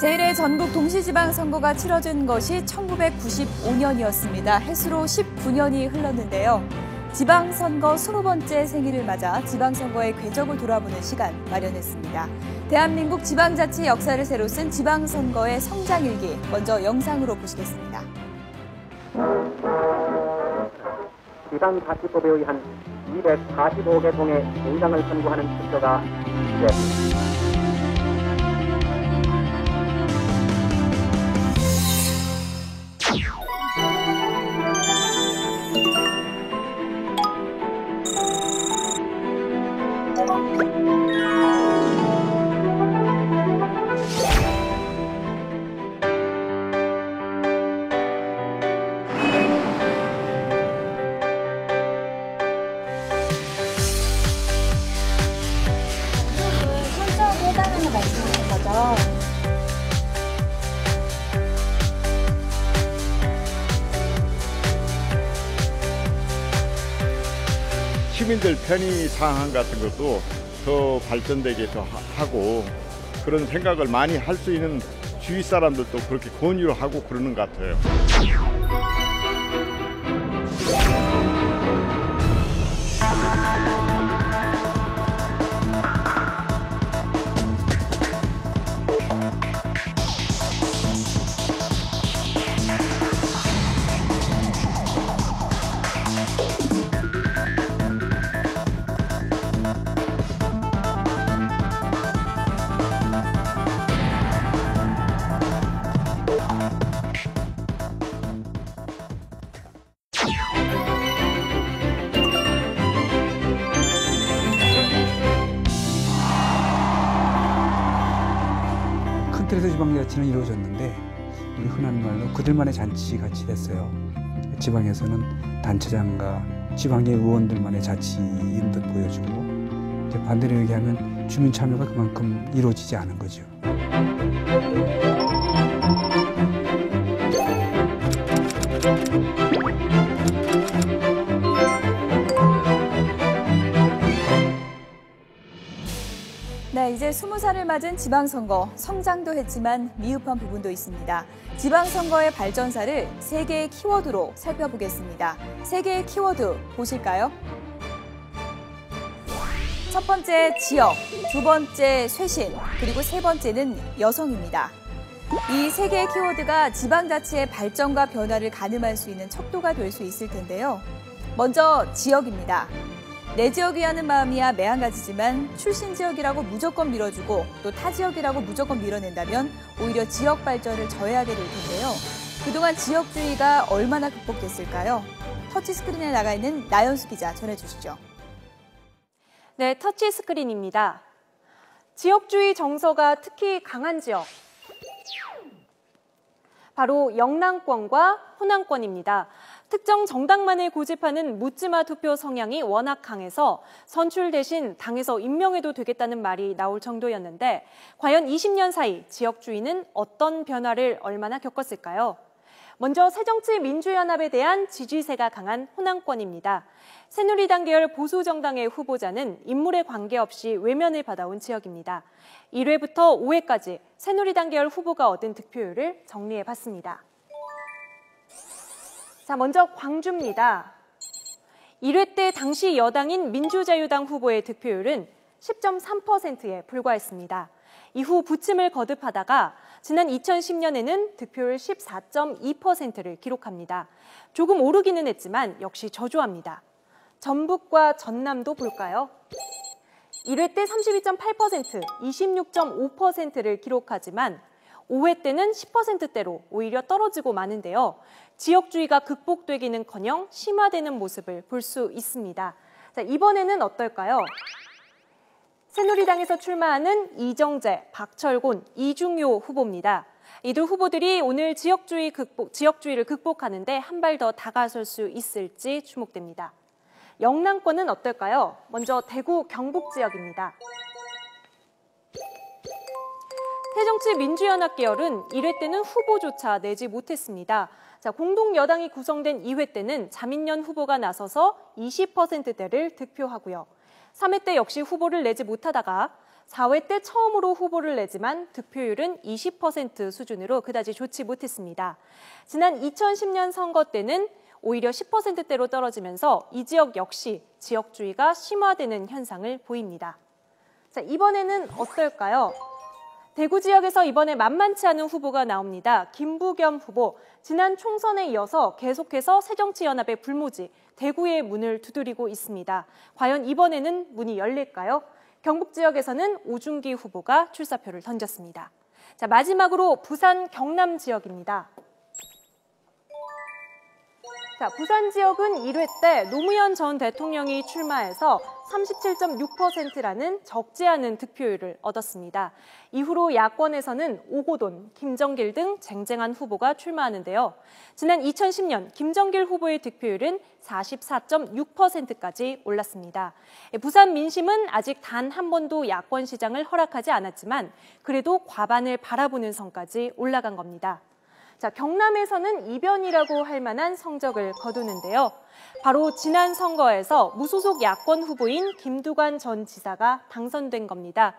제1회 전국 동시지방선거가 치러진 것이 1995년이었습니다. 해수로 19년이 흘렀는데요. 지방선거 20번째 생일을 맞아 지방선거의 궤적을 돌아보는 시간 마련했습니다. 대한민국 지방자치 역사를 새로 쓴 지방선거의 성장일기, 먼저 영상으로 보시겠습니다. 지방자치법에 의한 245개 동의 동장을 선고하는 투표가 시작됩니다. 시민들 편의 사항 같은 것도 더 발전되게 더 하고 그런 생각을 많이 할 수 있는 주위 사람들도 그렇게 권유를 하고 그러는 것 같아요. 큰틀에서 지방자치는 이루어졌는데 우리 흔한 말로 그들만의 잔치같이 됐어요. 지방에서는 단체장과 지방의 의원들만의 자치인 듯 보여지고 이제 반대로 얘기하면 주민 참여가 그만큼 이루어지지 않은 거죠. 네, 이제 20살을 맞은 지방선거, 성장도 했지만 미흡한 부분도 있습니다. 지방선거의 발전사를 3개의 키워드로 살펴보겠습니다. 3개의 키워드 보실까요? 첫 번째 지역, 두 번째 쇄신, 그리고 세 번째는 여성입니다. 이 3개의 키워드가 지방자치의 발전과 변화를 가늠할 수 있는 척도가 될 수 있을 텐데요. 먼저 지역입니다. 내 지역 위하는 마음이야 매한가지지만 출신 지역이라고 무조건 밀어주고 또 타 지역이라고 무조건 밀어낸다면 오히려 지역 발전을 저해하게 될 텐데요. 그동안 지역주의가 얼마나 극복됐을까요? 터치스크린에 나가 있는 나연수 기자 전해주시죠. 네, 터치스크린입니다. 지역주의 정서가 특히 강한 지역. 바로 영남권과 호남권입니다. 특정 정당만을 고집하는 묻지마 투표 성향이 워낙 강해서 선출 대신 당에서 임명해도 되겠다는 말이 나올 정도였는데 과연 20년 사이 지역주의는 어떤 변화를 얼마나 겪었을까요? 먼저 새정치민주연합에 대한 지지세가 강한 호남권입니다. 새누리당 계열 보수정당의 후보자는 인물에 관계없이 외면을 받아온 지역입니다. 1회부터 5회까지 새누리당 계열 후보가 얻은 득표율을 정리해봤습니다. 자, 먼저 광주입니다. 1회 때 당시 여당인 민주자유당 후보의 득표율은 10.3%에 불과했습니다. 이후 부침을 거듭하다가 지난 2010년에는 득표율 14.2%를 기록합니다. 조금 오르기는 했지만 역시 저조합니다. 전북과 전남도 볼까요? 1회 때 32.8%, 26.5%를 기록하지만 5회 때는 10%대로 오히려 떨어지고 마는데요. 지역주의가 극복되기는커녕 심화되는 모습을 볼 수 있습니다. 자, 이번에는 어떨까요? 새누리당에서 출마하는 이정재, 박철곤, 이중효 후보입니다. 이들 후보들이 오늘 지역주의를 극복하는데 한 발 더 다가설 수 있을지 주목됩니다. 영남권은 어떨까요? 먼저 대구, 경북 지역입니다. 새정치민주연합 계열은 1회 때는 후보조차 내지 못했습니다. 자, 공동 여당이 구성된 2회 때는 자민련 후보가 나서서 20%대를 득표하고요. 3회 때 역시 후보를 내지 못하다가 4회 때 처음으로 후보를 내지만 득표율은 20% 수준으로 그다지 좋지 못했습니다. 지난 2010년 선거 때는 오히려 10%대로 떨어지면서 이 지역 역시 지역주의가 심화되는 현상을 보입니다. 자, 이번에는 어떨까요? 대구 지역에서 이번에 만만치 않은 후보가 나옵니다. 김부겸 후보, 지난 총선에 이어서 계속해서 새정치연합의 불모지, 대구의 문을 두드리고 있습니다. 과연 이번에는 문이 열릴까요? 경북 지역에서는 오중기 후보가 출사표를 던졌습니다. 자, 마지막으로 부산 경남 지역입니다. 자, 부산 지역은 1회 때 노무현 전 대통령이 출마해서 37.6%라는 적지 않은 득표율을 얻었습니다. 이후로 야권에서는 오고돈, 김정길 등 쟁쟁한 후보가 출마하는데요. 지난 2010년 김정길 후보의 득표율은 44.6%까지 올랐습니다. 부산 민심은 아직 단 한 번도 야권 시장을 허락하지 않았지만 그래도 과반을 바라보는 선까지 올라간 겁니다. 자, 경남에서는 이변이라고 할 만한 성적을 거두는데요. 바로 지난 선거에서 무소속 야권 후보인 김두관 전 지사가 당선된 겁니다.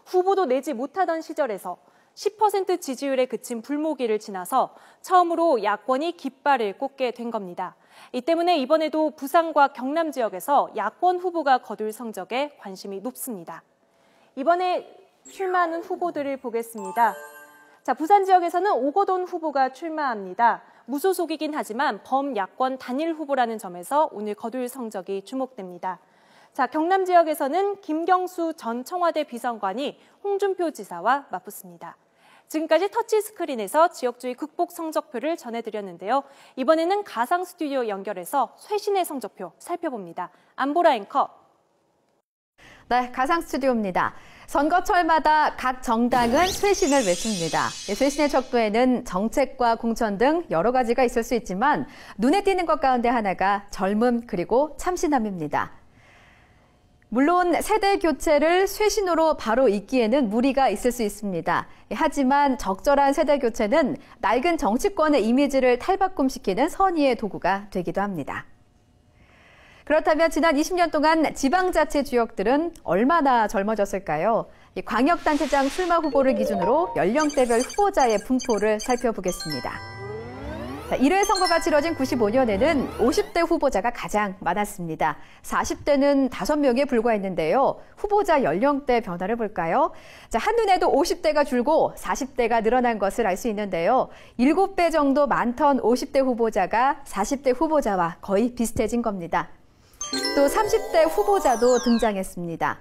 후보도 내지 못하던 시절에서 10% 지지율에 그친 불모기를 지나서 처음으로 야권이 깃발을 꽂게 된 겁니다. 이 때문에 이번에도 부산과 경남 지역에서 야권 후보가 거둘 성적에 관심이 높습니다. 이번에 출마하는 후보들을 보겠습니다. 자, 부산 지역에서는 오거돈 후보가 출마합니다. 무소속이긴 하지만 범야권 단일 후보라는 점에서 오늘 거둘 성적이 주목됩니다. 자, 경남 지역에서는 김경수 전 청와대 비서관이 홍준표 지사와 맞붙습니다. 지금까지 터치스크린에서 지역주의 극복 성적표를 전해드렸는데요. 이번에는 가상 스튜디오 연결해서 쇄신의 성적표 살펴봅니다. 안보라 앵커. 네, 가상 스튜디오입니다. 선거철마다 각 정당은 쇄신을 외칩니다. 쇄신의 척도에는 정책과 공천 등 여러 가지가 있을 수 있지만 눈에 띄는 것 가운데 하나가 젊음 그리고 참신함입니다. 물론 세대 교체를 쇄신으로 바로 잇기에는 무리가 있을 수 있습니다. 하지만 적절한 세대 교체는 낡은 정치권의 이미지를 탈바꿈시키는 선의의 도구가 되기도 합니다. 그렇다면 지난 20년 동안 지방자치 주역들은 얼마나 젊어졌을까요? 광역단체장 출마 후보를 기준으로 연령대별 후보자의 분포를 살펴보겠습니다. 1회 선거가 치러진 95년에는 50대 후보자가 가장 많았습니다. 40대는 5명에 불과했는데요. 후보자 연령대 변화를 볼까요? 한눈에도 50대가 줄고 40대가 늘어난 것을 알 수 있는데요. 7배 정도 많던 50대 후보자가 40대 후보자와 거의 비슷해진 겁니다. 또 30대 후보자도 등장했습니다.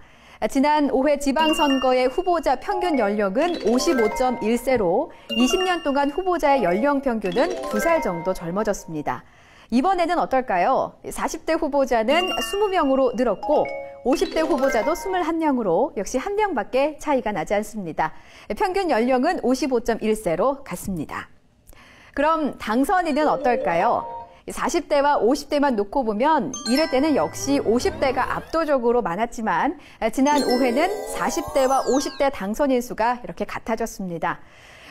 지난 5회 지방선거의 후보자 평균 연령은 55.1세로 20년 동안 후보자의 연령 평균은 2살 정도 젊어졌습니다. 이번에는 어떨까요? 40대 후보자는 20명으로 늘었고 50대 후보자도 21명으로 역시 1명밖에 차이가 나지 않습니다. 평균 연령은 55.1세로 같습니다. 그럼 당선인은 어떨까요? 40대와 50대만 놓고 보면 1회 때는 역시 50대가 압도적으로 많았지만 지난 5회는 40대와 50대 당선인 수가 이렇게 같아졌습니다.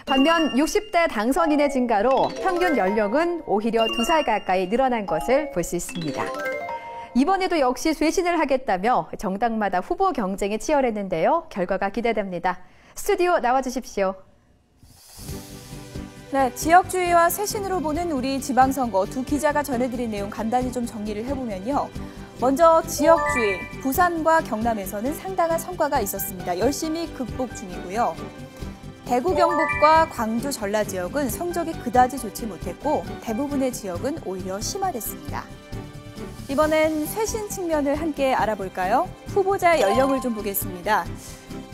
반면 60대 당선인의 증가로 평균 연령은 오히려 2살 가까이 늘어난 것을 볼 수 있습니다. 이번에도 역시 쇄신을 하겠다며 정당마다 후보 경쟁이 치열했는데요. 결과가 기대됩니다. 스튜디오 나와주십시오. 네, 지역주의와 쇄신으로 보는 우리 지방선거 두 기자가 전해드린 내용 간단히 좀 정리를 해보면요. 먼저 지역주의, 부산과 경남에서는 상당한 성과가 있었습니다. 열심히 극복 중이고요. 대구, 경북과 광주, 전라 지역은 성적이 그다지 좋지 못했고 대부분의 지역은 오히려 심화됐습니다. 이번엔 쇄신 측면을 함께 알아볼까요? 후보자의 연령을 좀 보겠습니다.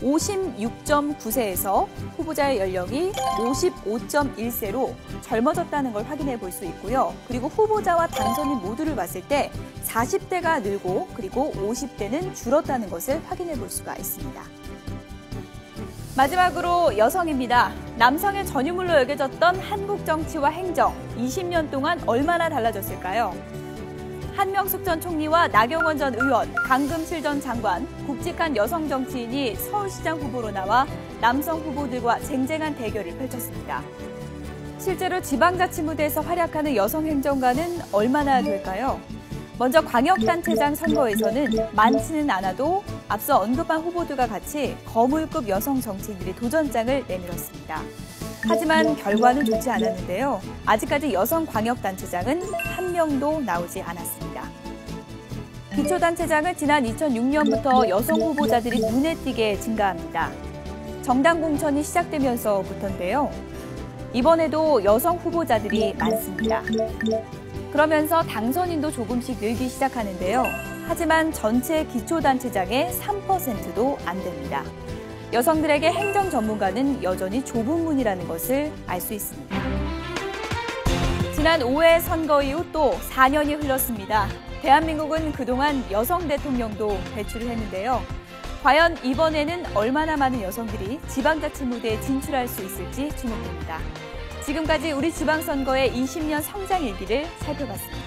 56.9세에서 후보자의 연령이 55.1세로 젊어졌다는 걸 확인해 볼 수 있고요. 그리고 후보자와 당선인 모두를 봤을 때 40대가 늘고 그리고 50대는 줄었다는 것을 확인해 볼 수가 있습니다. 마지막으로 여성입니다. 남성의 전유물로 여겨졌던 한국 정치와 행정, 20년 동안 얼마나 달라졌을까요? 한명숙 전 총리와 나경원 전 의원, 강금실 전 장관, 굵직한 여성 정치인이 서울시장 후보로 나와 남성 후보들과 쟁쟁한 대결을 펼쳤습니다. 실제로 지방자치 무대에서 활약하는 여성 행정가는 얼마나 될까요? 먼저 광역단체장 선거에서는 많지는 않아도 앞서 언급한 후보들과 같이 거물급 여성 정치인들이 도전장을 내밀었습니다. 하지만 결과는 좋지 않았는데요. 아직까지 여성 광역단체장은 한 명도 나오지 않았습니다. 기초단체장은 지난 2006년부터 여성 후보자들이 눈에 띄게 증가합니다. 정당 공천이 시작되면서부터인데요. 이번에도 여성 후보자들이 많습니다. 그러면서 당선인도 조금씩 늘기 시작하는데요. 하지만 전체 기초단체장의 3%도 안 됩니다. 여성들에게 행정 전문가는 여전히 좁은 문이라는 것을 알 수 있습니다. 지난 5회 선거 이후 또 4년이 흘렀습니다. 대한민국은 그동안 여성 대통령도 배출을 했는데요. 과연 이번에는 얼마나 많은 여성들이 지방자치 무대에 진출할 수 있을지 주목됩니다. 지금까지 우리 지방선거의 20년 성장 일기를 살펴봤습니다.